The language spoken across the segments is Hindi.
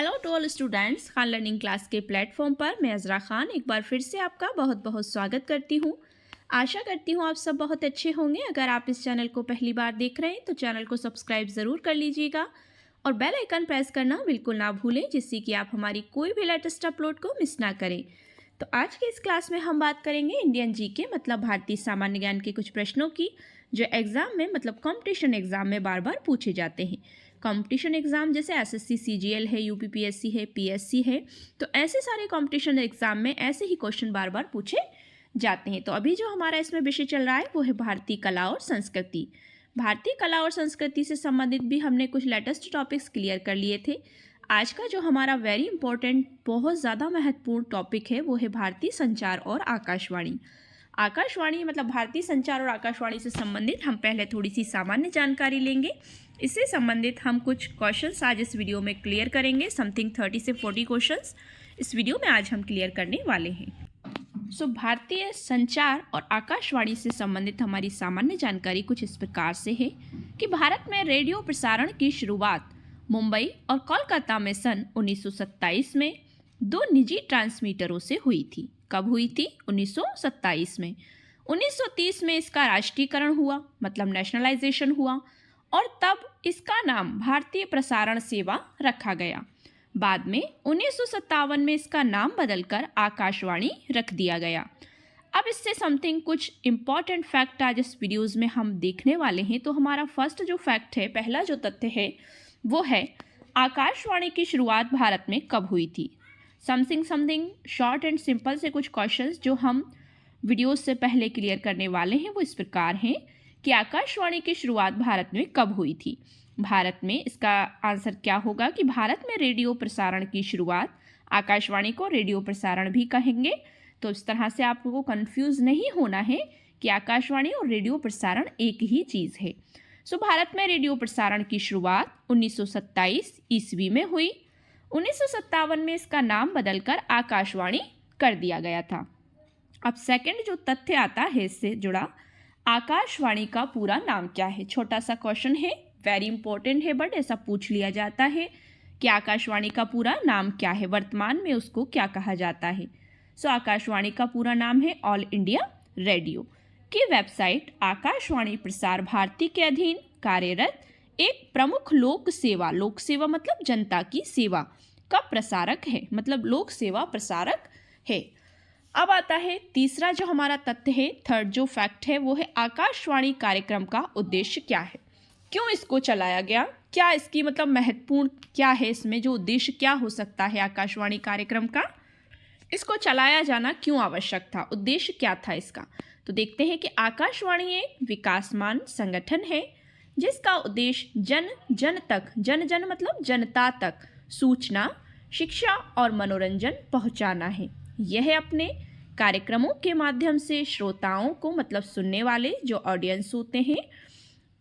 Hello to all students, Khan learning class के प्लेटफॉर्म पर मैं अज़रा खान एक बार फिर से आपका बहुत बहुत स्वागत करती हूँ। आशा करती हूँ आप सब बहुत अच्छे होंगे। अगर आप इस चैनल को पहली बार देख रहे हैं तो चैनल को सब्सक्राइब ज़रूर कर लीजिएगा और बेल आइकन प्रेस करना बिल्कुल ना भूलें, जिससे कि आप हमारी कोई भी लेटेस्ट अपलोड को मिस ना करें। तो आज के इस क्लास में हम बात करेंगे इंडियन जीके मतलब भारतीय सामान्य ज्ञान के कुछ प्रश्नों की, जो एग्ज़ाम में मतलब कॉम्पिटिशन एग्ज़ाम में बार बार पूछे जाते हैं। कंपटीशन एग्ज़ाम जैसे एसएससी सीजीएल है, यूपीपीएससी है, पीएससी है, तो ऐसे सारे कंपटीशन एग्ज़ाम में ऐसे ही क्वेश्चन बार बार पूछे जाते हैं। तो अभी जो हमारा इसमें विषय चल रहा है वो है भारतीय कला और संस्कृति। भारतीय कला और संस्कृति से संबंधित भी हमने कुछ लेटेस्ट टॉपिक्स क्लियर कर लिए थे। आज का जो हमारा वेरी इंपॉर्टेंट, बहुत ज़्यादा महत्वपूर्ण टॉपिक है वो है भारतीय संचार और आकाशवाणी। आकाशवाणी मतलब भारतीय संचार और आकाशवाणी से संबंधित हम पहले थोड़ी सी सामान्य जानकारी लेंगे। इससे संबंधित हम कुछ क्वेश्चंस आज इस वीडियो में क्लियर करेंगे। समथिंग 30 से 40 क्वेश्चंस इस वीडियो में आज हम क्लियर करने वाले हैं। सो भारतीय संचार और आकाशवाणी से संबंधित हमारी सामान्य जानकारी कुछ इस प्रकार से है कि भारत में रेडियो प्रसारण की शुरुआत मुंबई और कोलकाता में सन 1927 में दो निजी ट्रांसमीटरों से हुई थी। कब हुई थी? 1927 में। 1930 में इसका राष्ट्रीयकरण हुआ, मतलब नेशनलाइजेशन हुआ, और तब इसका नाम भारतीय प्रसारण सेवा रखा गया। बाद में 1957 में इसका नाम बदलकर आकाशवाणी रख दिया गया। अब इससे समथिंग कुछ इम्पॉर्टेंट फैक्ट आज इस वीडियोज़ में हम देखने वाले हैं। तो हमारा फर्स्ट जो फैक्ट है, पहला जो तथ्य है वो है आकाशवाणी की शुरुआत भारत में कब हुई थी। समथिंग शॉर्ट एंड सिंपल से कुछ क्वेश्चंस जो हम वीडियोज से पहले क्लियर करने वाले हैं वो इस प्रकार हैं कि आकाशवाणी की शुरुआत भारत में कब हुई थी। भारत में इसका आंसर क्या होगा कि भारत में रेडियो प्रसारण की शुरुआत, आकाशवाणी को रेडियो प्रसारण भी कहेंगे, तो इस तरह से आपको कंफ्यूज नहीं होना है कि आकाशवाणी और रेडियो प्रसारण एक ही चीज़ है। सो भारत में रेडियो प्रसारण की शुरुआत 1927 ईस्वी में हुई। 1957 में इसका नाम बदलकर आकाशवाणी कर दिया गया था। अब सेकंड जो तथ्य आता है इससे जुड़ा, आकाशवाणी का पूरा नाम क्या है। छोटा सा क्वेश्चन है, वेरी इंपॉर्टेंट है, बट ऐसा पूछ लिया जाता है कि आकाशवाणी का पूरा नाम क्या है, वर्तमान में उसको क्या कहा जाता है। सो आकाशवाणी का पूरा नाम है ऑल इंडिया रेडियो। की वेबसाइट आकाशवाणी प्रसार भारती के अधीन कार्यरत एक प्रमुख लोक सेवा मतलब जनता की सेवा का प्रसारक है, मतलब लोक सेवा प्रसारक है। अब आता है तीसरा जो हमारा तथ्य है, थर्ड जो फैक्ट है वो है आकाशवाणी कार्यक्रम का उद्देश्य क्या है, क्यों इसको चलाया गया, क्या इसकी मतलब महत्वपूर्ण क्या है, इसमें जो उद्देश्य क्या हो सकता है आकाशवाणी कार्यक्रम का, इसको चलाया जाना क्यों आवश्यक था, उद्देश्य क्या था इसका। तो देखते हैं कि आकाशवाणी एक विकासमान संगठन है जिसका उद्देश्य जन मतलब जनता तक सूचना, शिक्षा और मनोरंजन पहुंचाना है। यह अपने कार्यक्रमों के माध्यम से श्रोताओं को मतलब सुनने वाले जो ऑडियंस होते हैं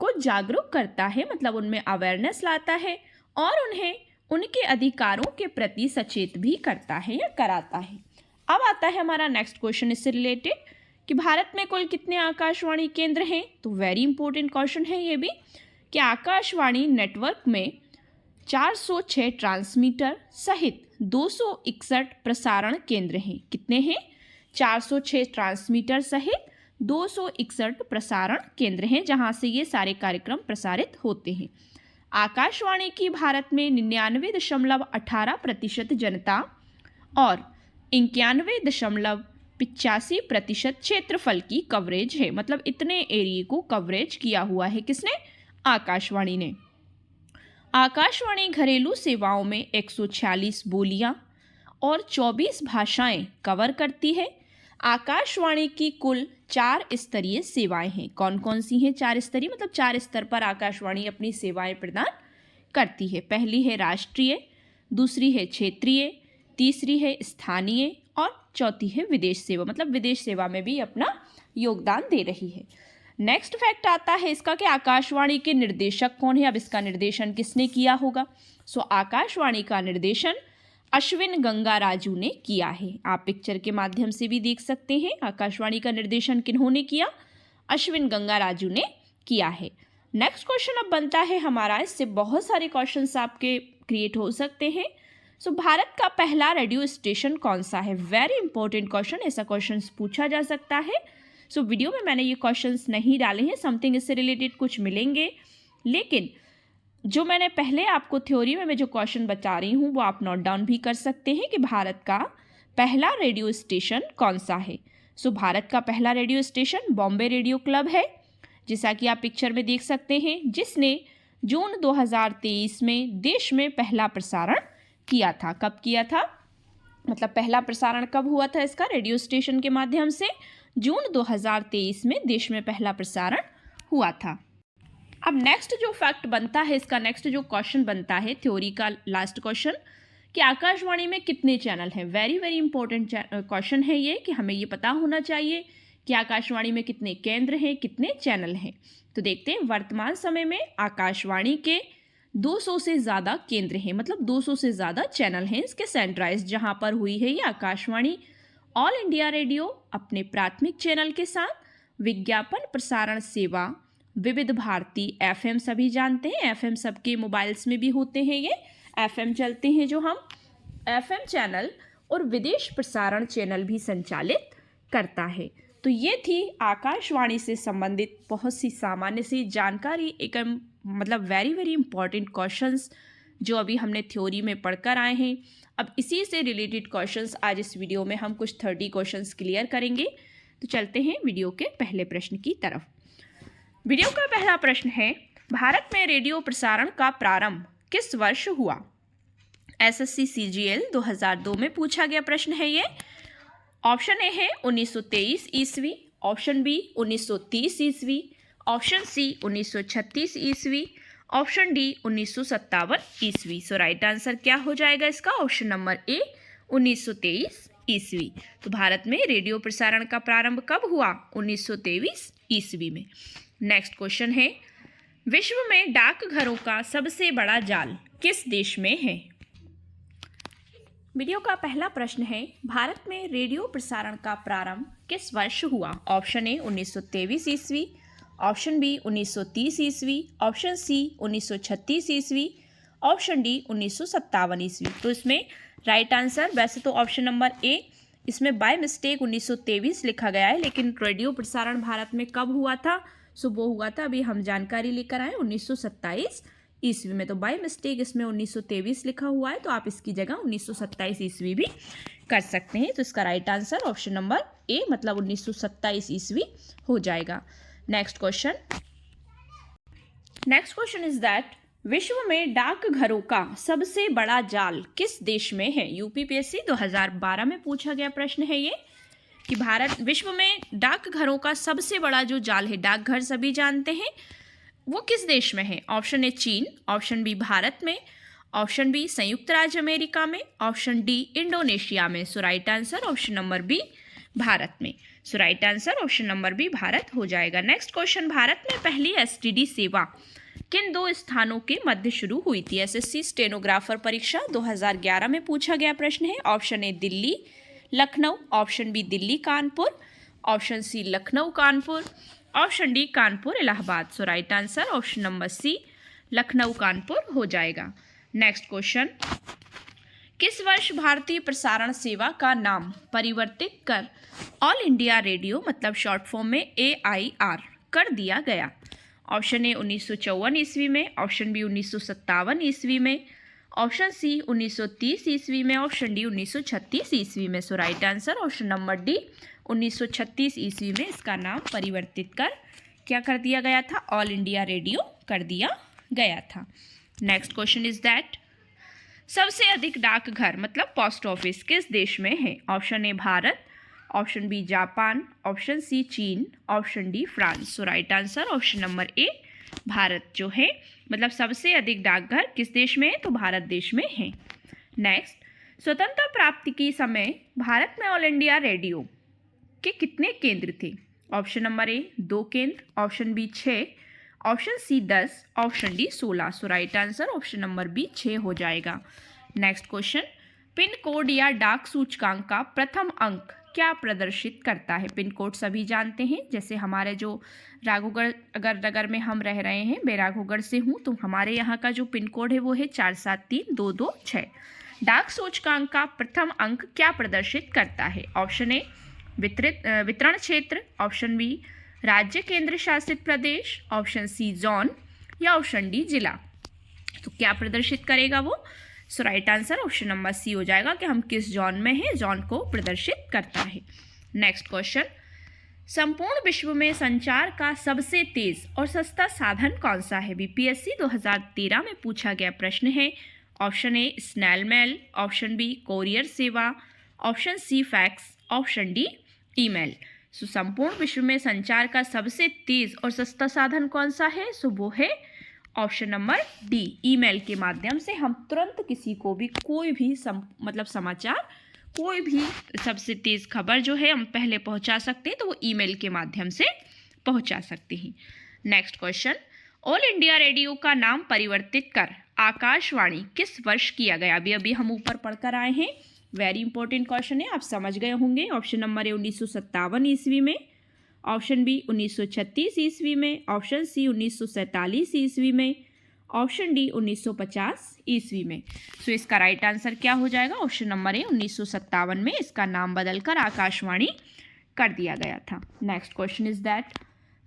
को जागरूक करता है, मतलब उनमें अवेयरनेस लाता है और उन्हें उनके अधिकारों के प्रति सचेत भी करता है या कराता है। अब आता है हमारा नेक्स्ट क्वेश्चन इससे रिलेटेड कि भारत में कुल कितने आकाशवाणी केंद्र हैं। तो वेरी इंपॉर्टेंट क्वेश्चन है ये भी कि आकाशवाणी नेटवर्क में 406 ट्रांसमीटर सहित 261 प्रसारण केंद्र हैं। कितने हैं? 406 ट्रांसमीटर सहित 261 प्रसारण केंद्र हैं जहां से ये सारे कार्यक्रम प्रसारित होते हैं। आकाशवाणी की भारत में 99.18% जनता और 91.85% क्षेत्रफल की कवरेज है, मतलब इतने एरिया को कवरेज किया हुआ है किसने? आकाशवाणी ने। आकाशवाणी घरेलू सेवाओं में 146 बोलियां और 24 भाषाएं कवर करती है। आकाशवाणी की कुल 4 स्तरीय सेवाएं हैं। कौन कौन सी हैं 4 स्तरीय? मतलब 4 स्तर पर आकाशवाणी अपनी सेवाएं प्रदान करती है। पहली है राष्ट्रीय, दूसरी है क्षेत्रीय, तीसरी है स्थानीय और चौथी है विदेश सेवा, मतलब विदेश सेवा में भी अपना योगदान दे रही है। नेक्स्ट फैक्ट आता है इसका कि आकाशवाणी के निर्देशक कौन है। अब इसका निर्देशन किसने किया होगा? सो आकाशवाणी का निर्देशन अश्विन गंगा राजू ने किया है। आप पिक्चर के माध्यम से भी देख सकते हैं आकाशवाणी का निर्देशन किन्होंने किया, अश्विन गंगा राजू ने किया है। नेक्स्ट क्वेश्चन अब बनता है हमारा, इससे बहुत सारे क्वेश्चंस आपके क्रिएट हो सकते हैं। सो भारत का पहला रेडियो स्टेशन कौन सा है? वेरी इंपॉर्टेंट क्वेश्चन, ऐसा क्वेश्चन पूछा जा सकता है। सो वीडियो में मैंने ये क्वेश्चंस नहीं डाले हैं, समथिंग इससे रिलेटेड कुछ मिलेंगे, लेकिन जो मैंने पहले आपको थ्योरी में मैं जो क्वेश्चन बता रही हूँ वो आप नोट डाउन भी कर सकते हैं कि भारत का पहला रेडियो स्टेशन कौन सा है। सो भारत का पहला radio station Bombay radio club है, जैसा कि आप पिक्चर में देख सकते हैं, जिसने जून 2023 में देश में पहला प्रसारण किया था। कब किया था? मतलब पहला प्रसारण कब हुआ था इसका रेडियो स्टेशन के माध्यम से? जून 2023 में देश में पहला प्रसारण हुआ था। अब नेक्स्ट जो फैक्ट बनता है इसका, नेक्स्ट जो क्वेश्चन बनता है थ्योरी का लास्ट क्वेश्चन, कि आकाशवाणी में कितने चैनल हैं? वेरी वेरी इंपॉर्टेंट क्वेश्चन है ये, कि हमें ये पता होना चाहिए कि आकाशवाणी में कितने केंद्र हैं, कितने चैनल हैं। तो देखते हैं, वर्तमान समय में आकाशवाणी के 200 से ज़्यादा केंद्र हैं, मतलब 200 से ज़्यादा चैनल हैं इसके सेंट्राइज, जहाँ पर हुई है ये आकाशवाणी। ऑल इंडिया रेडियो अपने प्राथमिक चैनल के साथ विज्ञापन प्रसारण सेवा, विविध भारती, एफएम सभी जानते हैं, एफएम सबके मोबाइल्स में भी होते हैं, ये एफएम चलते हैं जो हम एफएम चैनल, और विदेश प्रसारण चैनल भी संचालित करता है। तो ये थी आकाशवाणी से संबंधित बहुत सी सामान्य सी जानकारी, एक मतलब वेरी वेरी इंपॉर्टेंट क्वेश्चंस जो अभी हमने थ्योरी में पढ़कर आए हैं। अब इसी से रिलेटेड क्वेश्चंस आज इस वीडियो में हम कुछ 30 क्वेश्चंस क्लियर करेंगे। तो चलते हैं वीडियो के पहले प्रश्न की तरफ। वीडियो का पहला प्रश्न है, भारत में रेडियो प्रसारण का प्रारंभ किस वर्ष हुआ? एसएससी सीजीएल 2002 में पूछा गया प्रश्न है ये। ऑप्शन ए है 1923 ईस्वी, ऑप्शन बी 1930 ईस्वी, ऑप्शन सी 1936 ईस्वी, ऑप्शन डी 1957 ईस्वी। सो राइट आंसर क्या हो जाएगा इसका? ऑप्शन नंबर ए 1923 ईस्वी। तो भारत में रेडियो प्रसारण का प्रारंभ कब हुआ? 1923 ईस्वी में। नेक्स्ट क्वेश्चन है, विश्व में डाकघरों का सबसे बड़ा जाल किस देश में है? वीडियो का पहला प्रश्न है, भारत में रेडियो प्रसारण का प्रारंभ किस वर्ष हुआ? ऑप्शन ए 1923 ईस्वी, ऑप्शन बी 1930 ईस्वी, ऑप्शन सी 1936 ईस्वी, ऑप्शन डी 1957 ईस्वी। तो इसमें राइट आंसर, वैसे तो ऑप्शन नंबर ए, इसमें बाय मिस्टेक 1923 लिखा गया है, लेकिन रेडियो प्रसारण भारत में कब हुआ था? सो वो हुआ था, अभी हम जानकारी लेकर आए, 1927 ईस्वी में। तो बाय मिस्टेक इसमें 1923 लिखा हुआ है, तो आप इसकी जगह 1927 ईस्वी भी कर सकते हैं। तो इसका राइट आंसर ऑप्शन नंबर ए, मतलब 1927 ईस्वी हो जाएगा। नेक्स्ट क्वेश्चन इज दैट विश्व में डाकघरों का सबसे बड़ा जाल किस देश में है? यूपीपीएससी 2012 में पूछा गया प्रश्न है ये, कि भारत विश्व में डाकघरों का सबसे बड़ा जो जाल है, डाकघर सभी जानते हैं, वो किस देश में है? ऑप्शन ए चीन, ऑप्शन बी भारत में, ऑप्शन बी संयुक्त राज्य अमेरिका में, ऑप्शन डी इंडोनेशिया में। So right answer option number B, Bharat में। So right answer option number B, Bharat हो जाएगा। नेक्स्ट क्वेश्चन, भारत में पहली एसटीडी सेवा किन 2 स्थानों के मध्य शुरू हुई थी? एसएससी स्टेनोग्राफर परीक्षा 2011 में पूछा गया प्रश्न है। Option A Delhi Lucknow, option B Delhi Kanpur, option C Lucknow Kanpur, option D Kanpur Allahabad. So right answer option number C, Lucknow Kanpur हो जाएगा। नेक्स्ट क्वेश्चन, किस वर्ष भारतीय प्रसारण सेवा का नाम परिवर्तित कर ऑल इंडिया रेडियो, मतलब शॉर्ट फॉर्म में AIR कर दिया गया? ऑप्शन ए 1954 ईस्वी में, ऑप्शन बी 1957 ईस्वी में, ऑप्शन सी 1930 ईस्वी में, ऑप्शन डी 1936 ईस्वी में। So right answer option number D, 1936 ईस्वी में इसका नाम परिवर्तित कर क्या कर दिया गया था? ऑल इंडिया रेडियो कर दिया गया था। नेक्स्ट क्वेश्चन इज दैट सबसे अधिक डाकघर, मतलब पोस्ट ऑफिस, किस देश में है? Option A Bharat, option B Japan, option C चीन, option D France. So right answer option number A, Bharat जो है, मतलब सबसे अधिक डाकघर किस देश में है? तो भारत देश में है। नेक्स्ट, स्वतंत्रता प्राप्ति के समय भारत में ऑल इंडिया रेडियो के कितने केंद्र थे? ऑप्शन नंबर ए 2 केंद्र, option B 6, option C 10, option D 16। So right answer option number B 6 हो जाएगा। नेक्स्ट क्वेश्चन, पिन कोड या डाक सूचकांक का प्रथम अंक क्या प्रदर्शित करता है? पिन कोड सभी जानते हैं, जैसे हमारे जो राघोगढ़ अगर नगर में हम रह रहे हैं, मैं राघोगढ़ से हूँ, तो हमारे यहाँ का जो पिन कोड है वो है 473226। डाक सूचकांक का प्रथम अंक क्या प्रदर्शित करता है? ऑप्शन ए वितरण क्षेत्र, ऑप्शन बी राज्य केंद्र शासित प्रदेश, ऑप्शन सी जोन या ऑप्शन डी जिला। तो क्या प्रदर्शित करेगा वो? So right answer option number C हो जाएगा कि हम किस जोन में हैं, जोन को प्रदर्शित करता है। नेक्स्ट क्वेश्चन, संपूर्ण विश्व में संचार का सबसे तेज और सस्ता साधन कौन सा है? बीपीएससी 2013 में पूछा गया प्रश्न है। Option A snail mail, option B courier सेवा, option C fax, option D email. सो संपूर्ण विश्व में संचार का सबसे तेज और सस्ता साधन कौन सा है? सो वो है ऑप्शन नंबर डी, ईमेल के माध्यम से हम तुरंत किसी को भी कोई भी समाचार, कोई भी सबसे तेज खबर जो है हम पहले पहुंचा सकते हैं, तो वो ईमेल के माध्यम से पहुंचा सकते हैं। Next question, all India radio का नाम परिवर्तित कर आकाशवाणी किस वर्ष किया गया? अभी हम ऊपर पढ़कर आए हैं, वेरी इंपॉर्टेंट क्वेश्चन है, आप समझ गए होंगे। ऑप्शन नंबर ए 1957 ईस्वी में, ऑप्शन बी 1936 ईस्वी में, ऑप्शन सी 1947 ईस्वी में, ऑप्शन डी 1950 ईस्वी में। सो इसका राइट आंसर क्या हो जाएगा? ऑप्शन नंबर ए 1957 में इसका नाम बदलकर आकाशवाणी कर दिया गया था। Next question is that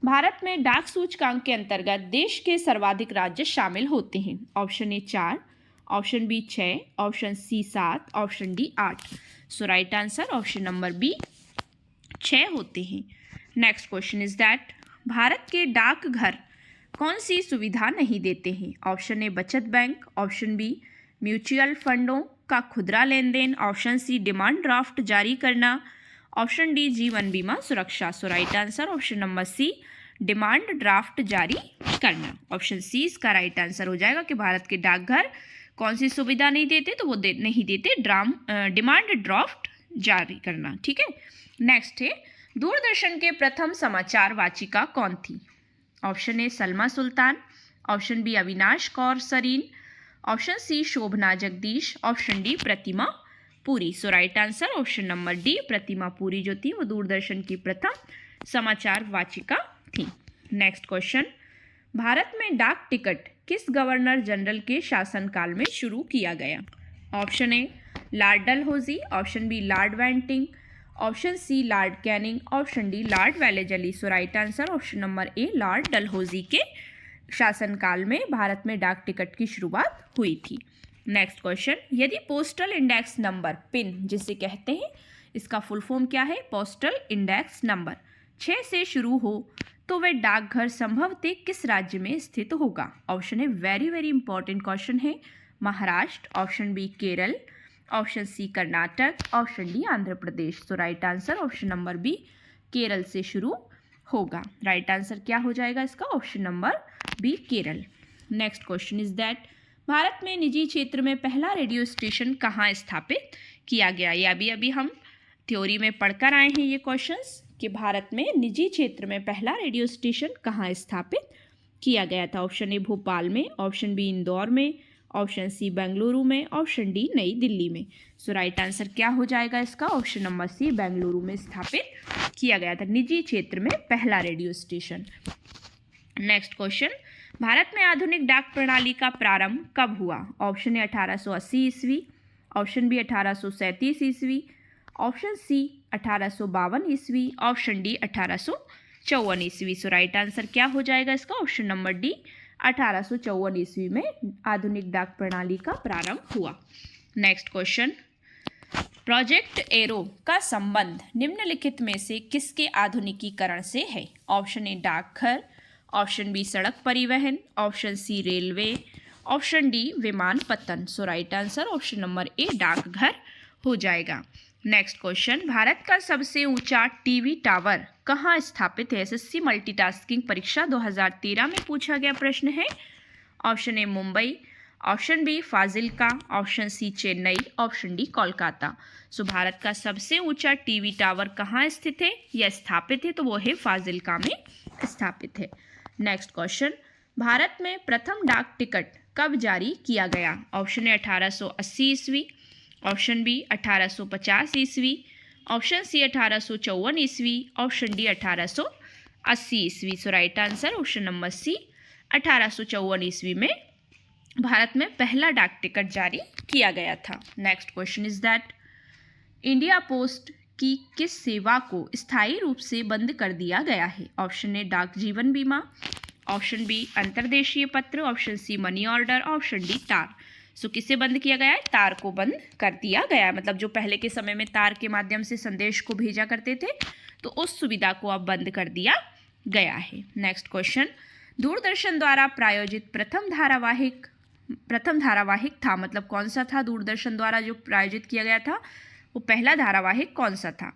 Bharat में डाक सूचकांक के अंतर्गत देश के सर्वाधिक राज्य शामिल होते हैं। Option A 4, option B 6, option C 7, option D 8। So right answer option number B 6 होते हैं। Next question is that Bharat के डाकघर कौन सी सुविधा नहीं देते हैं? ऑप्शन ए बचत बैंक, ऑप्शन बी म्यूचुअल फंडों का खुदरा लेन देन, ऑप्शन सी डिमांड ड्राफ्ट जारी करना, ऑप्शन डी जीवन बीमा सुरक्षा। So right answer option number C demand draft जारी करना। ऑप्शन सी इसका राइट आंसर हो जाएगा कि भारत के डाकघर कौन सी सुविधा नहीं देते? तो वो नहीं देते डिमांड ड्राफ्ट जारी करना। ठीक है। नेक्स्ट है, दूरदर्शन के प्रथम समाचार वाचिका कौन थी? Option A Salma Sultan, option B Avinash Kaur Sarin, option C Shobhana Jagdish, option D Pratima Puri. So right answer option number D Pratima Puri जो थी वो दूरदर्शन की प्रथम समाचार वाचिका थी। नेक्स्ट क्वेश्चन, भारत में डाक टिकट किस गवर्नर जनरल के शासनकाल में शुरू किया गया? Option A Lord Dalhousie, option B Lord Bentinck, option C Lord Canning, option D Lord Wellesley. So right answer option number A Lord Dalhousie के शासनकाल में भारत में डाक टिकट की शुरुआत हुई थी। नेक्स्ट क्वेश्चन, यदि पोस्टल इंडेक्स नंबर पिन जिसे कहते हैं, इसका फुल फॉर्म क्या है? पोस्टल इंडेक्स नंबर 6 से शुरू हो तो वह डाकघर संभवतः किस राज्य में स्थित होगा? ऑप्शन है वेरी वेरी इंपॉर्टेंट क्वेश्चन है, Maharashtra, option B Kerala, option C Karnataka, option D Andhra Pradesh. तो right answer option number B Kerala से शुरू होगा। राइट आंसर क्या हो जाएगा इसका? Option number B Kerala. Next question is that Bharat में निजी क्षेत्र में पहला रेडियो स्टेशन कहाँ स्थापित किया गया? ये अभी हम थ्योरी में पढ़कर आए हैं ये क्वेश्चंस कि भारत में निजी क्षेत्र में पहला रेडियो स्टेशन कहाँ स्थापित किया गया था। ऑप्शन ए भोपाल में, ऑप्शन बी इंदौर में, ऑप्शन सी बेंगलुरु में, ऑप्शन डी नई दिल्ली में। सो राइट आंसर क्या हो जाएगा इसका? ऑप्शन नंबर सी बेंगलुरु में स्थापित किया गया था निजी क्षेत्र में पहला radio station. Next question, Bharat में आधुनिक डाक प्रणाली का प्रारंभ कब हुआ? ऑप्शन ए 1880 ईस्वी, ऑप्शन बी 1837 ईस्वी, ऑप्शन सी 1852 ईस्वी, ऑप्शन डी 1854 ईस्वी। सो राइट आंसर क्या हो जाएगा इसका? ऑप्शन नंबर डी 1854 ईस्वी में आधुनिक डाक प्रणाली का प्रारंभ हुआ। नेक्स्ट क्वेश्चन, प्रोजेक्ट एरो का संबंध निम्नलिखित में से किसके आधुनिकीकरण से है? ऑप्शन ए डाकघर, ऑप्शन बी सड़क परिवहन, option C railway, option D विमानपत्तन। So right answer option number A डाकघर हो जाएगा। नेक्स्ट क्वेश्चन, भारत का सबसे ऊंचा टीवी टावर कहाँ स्थापित है? एसएससी मल्टीटास्किंग परीक्षा 2013 में पूछा गया प्रश्न है। Option A Mumbai, option B Fazilka, option C Chennai, option D Kolkata. So Bharat का सबसे ऊंचा टीवी टावर कहाँ स्थित है या स्थापित है? तो वो है फाजिल्का में स्थापित है। नेक्स्ट क्वेश्चन, भारत में प्रथम डाक टिकट कब जारी किया गया? ऑप्शन ए 1880 ईस्वी, ऑप्शन बी 1850 ईस्वी, ऑप्शन सी 1854 ईस्वी, ऑप्शन डी 1880 ईस्वी। So right answer option number C 1854 ईस्वी में भारत में पहला डाक टिकट जारी किया गया था। Next question is that India post की किस सेवा को स्थायी रूप से बंद कर दिया गया है? ऑप्शन ए डाक जीवन बीमा, ऑप्शन बी अंतर्देशीय पत्र, option C money order, option D तार। सो किसे बंद किया गया है? तार को बंद कर दिया गया है। मतलब जो पहले के समय में तार के माध्यम से संदेश को भेजा करते थे, तो उस सुविधा को अब बंद कर दिया गया है। नेक्स्ट क्वेश्चन, दूरदर्शन द्वारा प्रायोजित प्रथम धारावाहिक था, मतलब कौन सा था? दूरदर्शन द्वारा जो प्रायोजित किया गया था वो पहला धारावाहिक कौन सा था?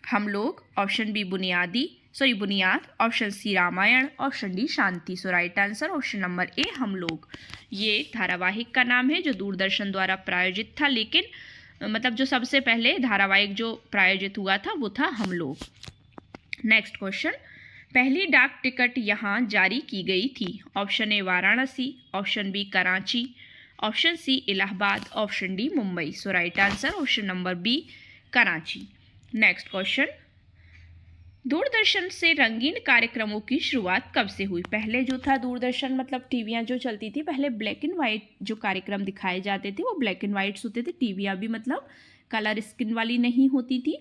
Hum Log, option B Buniyaad, option C Ramayan, option D Shanti. So right answer option number A Hum Log. ये धारावाहिक का नाम है जो दूरदर्शन द्वारा प्रायोजित था, लेकिन मतलब जो सबसे पहले धारावाहिक जो प्रायोजित हुआ था वो था हम लोग। नेक्स्ट क्वेश्चन, पहली डाक टिकट यहाँ जारी की गई थी। Option A Varanasi, option B Karachi, option C Allahabad, option D Mumbai. So right answer option number B Karachi. Next question, Doordarshan से रंगीन कार्यक्रमों की शुरुआत कब से हुई? पहले जो था दूरदर्शन, मतलब टीवियाँ जो चलती थी पहले ब्लैक एंड वाइट जो कार्यक्रम दिखाए जाते थे वो ब्लैक एंड वाइट्स होते थे। टीवियाँ भी मतलब कलर स्क्रीन वाली नहीं होती थी।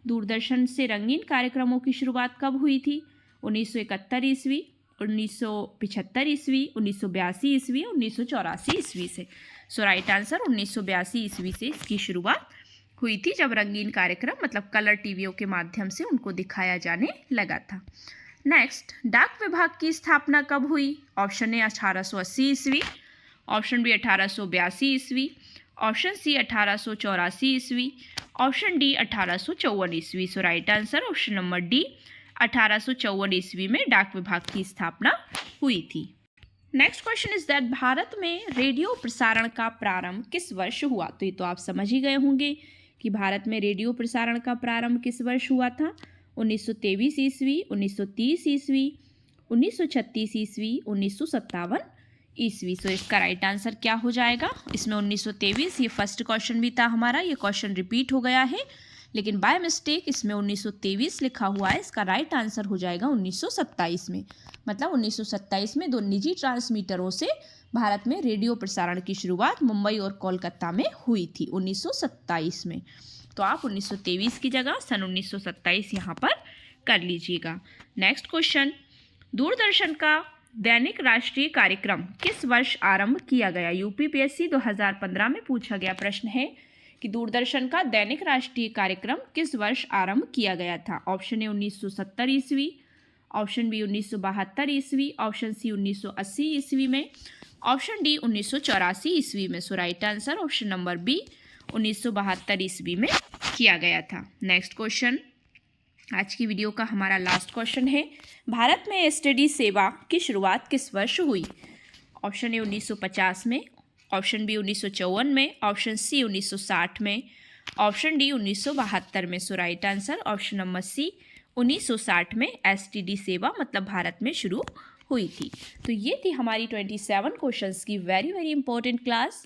दूरदर्शन से रंगीन कार्यक्रमों की शुरुआत कब हुई थी? 1971 ईस्वी, 1975 ईस्वी, 1982 ईस्वी, 1984 ईस्वी से। सो राइट आंसर 1982 ईस्वी से इसकी शुरुआत हुई थी, जब रंगीन कार्यक्रम मतलब कलर टीवियों के माध्यम से उनको दिखाया जाने लगा था। नेक्स्ट, डाक विभाग की स्थापना कब हुई? ऑप्शन ए 1880 ईस्वी, ऑप्शन बी 1882 ईस्वी, ऑप्शन सी 1884 ईस्वी, ऑप्शन डी 1854 ईस्वी। So right answer option number D 1854 ईस्वी में डाक विभाग की स्थापना हुई थी। Next question is that Bharat में रेडियो प्रसारण का प्रारंभ किस वर्ष हुआ? तो ये तो आप समझ ही गए होंगे कि भारत में रेडियो प्रसारण का प्रारंभ किस वर्ष हुआ था। 1923 ईस्वी, 1930 ईस्वी, 1936 ईस्वी, 1957 ईस्वी। सो इसका राइट आंसर क्या हो जाएगा? इसमें 1923 ये फर्स्ट क्वेश्चन भी था हमारा, ये क्वेश्चन रिपीट हो गया है, लेकिन बाय मिस्टेक इसमें 1923 लिखा हुआ है। इसका राइट आंसर हो जाएगा 1927 में। मतलब 1927 में दो निजी ट्रांसमीटरों से भारत में रेडियो प्रसारण की शुरुआत मुंबई और कोलकाता में हुई थी 1927 में। तो आप 1923 की जगह सन 1927 यहाँ पर कर लीजिएगा। नेक्स्ट क्वेश्चन, दूरदर्शन का दैनिक राष्ट्रीय कार्यक्रम किस वर्ष आरंभ किया गया? यूपीपीएससी 2015 में पूछा गया प्रश्न है कि दूरदर्शन का दैनिक राष्ट्रीय कार्यक्रम किस वर्ष आरंभ किया गया था। ऑप्शन ए 1970 ईस्वी, ऑप्शन बी 1972 ईस्वी, ऑप्शन सी 1980 ईस्वी में, ऑप्शन डी 1984 ईस्वी में। So right answer option number B 1972 ईस्वी में किया गया था। नेक्स्ट क्वेश्चन, आज की वीडियो का हमारा लास्ट क्वेश्चन है, भारत में एसटीडी सेवा की शुरुआत किस वर्ष हुई? ऑप्शन ए 1950 में, ऑप्शन बी 1954 में, ऑप्शन सी 1960 में, ऑप्शन डी 1972 में। So right answer option number C 1960 में एसटीडी सेवा मतलब भारत में शुरू हुई थी। तो ये थी हमारी 27 क्वेश्चंस की very important class.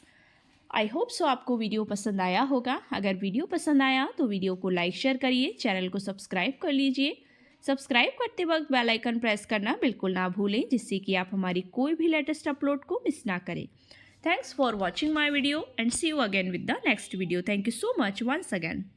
I hope so आपको वीडियो पसंद आया होगा। अगर वीडियो पसंद आया तो वीडियो को लाइक शेयर करिए, चैनल को सब्सक्राइब कर लीजिए। सब्सक्राइब करते वक्त बेल आइकन प्रेस करना बिल्कुल ना भूलें, जिससे कि आप हमारी कोई भी लेटेस्ट अपलोड को मिस ना करें। Thanks for watching my video and see you again with the next video. Thank you so much once again.